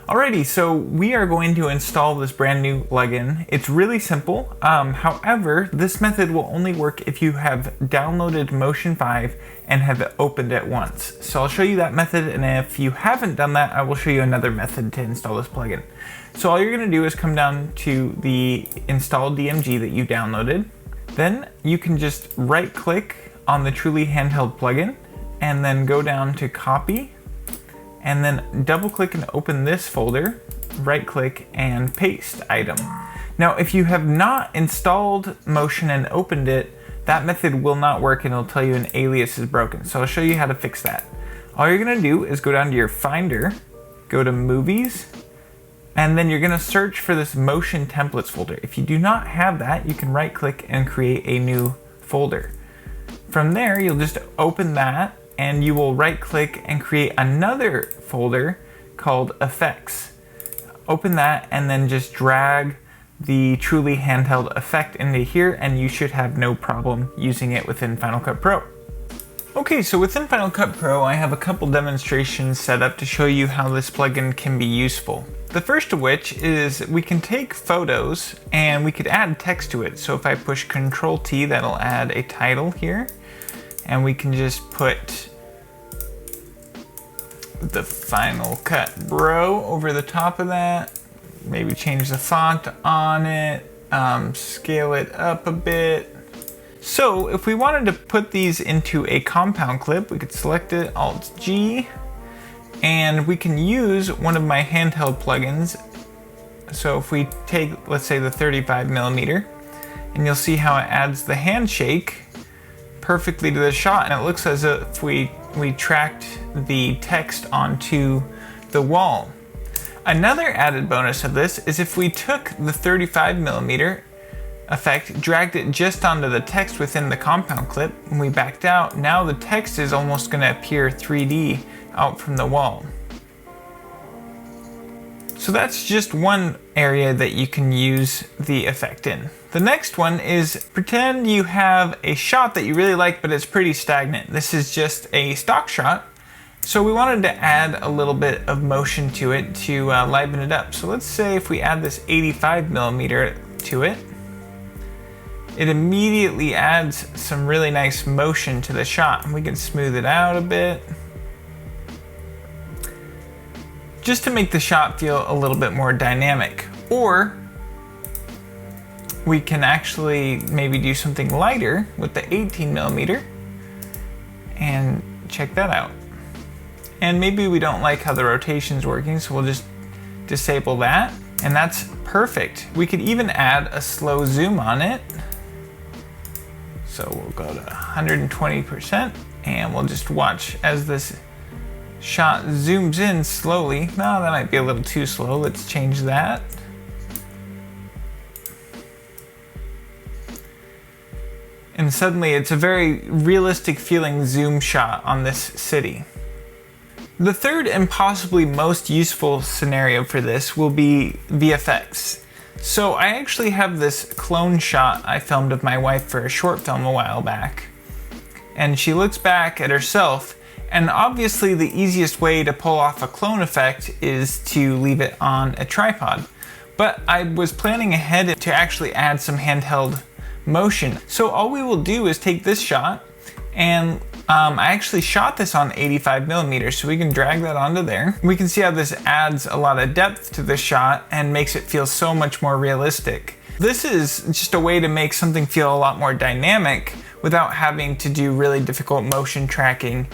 Alrighty, so we are going to install this brand new plugin. It's really simple. However, this method will only work if you have downloaded Motion 5 and have opened it once. So I'll show you that method, and if you haven't done that, I will show you another method to install this plugin. So all you're going to do is come down to the install DMG that you downloaded. Then you can just right click on the Truly Handheld plugin and then go down to copy, and then double click and open this folder, right click and paste item. Now if you have not installed Motion and opened it, that method will not work and it'll tell you an alias is broken. So I'll show you how to fix that. All you're gonna do is go down to your Finder, go to Movies, and then you're gonna search for this Motion Templates folder. If you do not have that, you can right click and create a new folder. From there, you'll just open that and you will right click and create another folder called Effects. Open that and then just drag the Truly Handheld effect into here and you should have no problem using it within Final Cut Pro. Okay, so within Final Cut Pro, I have a couple demonstrations set up to show you how this plugin can be useful. The first of which is we can take photos and we could add text to it. So if I push Control T, that'll add a title here. And we can just put the Final Cut Bro over the top of that. Maybe change the font on it, scale it up a bit. So if we wanted to put these into a compound clip, we could select it, Alt G, and we can use one of my handheld plugins. So if we take, let's say, the 35mm, and you'll see how it adds the handshake perfectly to the shot, and it looks as if we tracked the text onto the wall. Another added bonus of this is if we took the 35mm effect, dragged it just onto the text within the compound clip, and we backed out, now the text is almost going to appear 3D out from the wall. So that's just one area that you can use the effect in. The next one is pretend you have a shot that you really like, but it's pretty stagnant. This is just a stock shot. So we wanted to add a little bit of motion to it to liven it up. So let's say if we add this 85mm to it, it immediately adds some really nice motion to the shot. And we can smooth it out a bit, just to make the shot feel a little bit more dynamic. Or we can actually maybe do something lighter with the 18mm and check that out. And maybe we don't like how the rotation's working, so we'll just disable that, and that's perfect. We could even add a slow zoom on it. So we'll go to 120% and we'll just watch as this shot zooms in slowly. No, that might be a little too slow. Let's change that. And suddenly it's a very realistic feeling zoom shot on this city. The third and possibly most useful scenario for this will be VFX. So I actually have this clone shot I filmed of my wife for a short film a while back. And she looks back at herself, and obviously the easiest way to pull off a clone effect is to leave it on a tripod. But I was planning ahead to actually add some handheld motion. So all we will do is take this shot, and I actually shot this on 85mm, so we can drag that onto there. We can see how this adds a lot of depth to the shot and makes it feel so much more realistic. This is just a way to make something feel a lot more dynamic without having to do really difficult motion tracking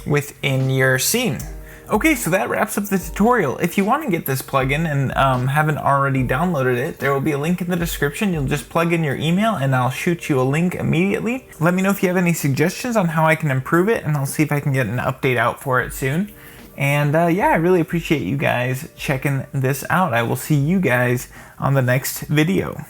within your scene. Okay, so that wraps up the tutorial. If you want to get this plugin and haven't already downloaded it, there will be a link in the description. You'll just plug in your email and I'll shoot you a link immediately. Let me know if you have any suggestions on how I can improve it, and I'll see if I can get an update out for it soon. And yeah, I really appreciate you guys checking this out. I will see you guys on the next video.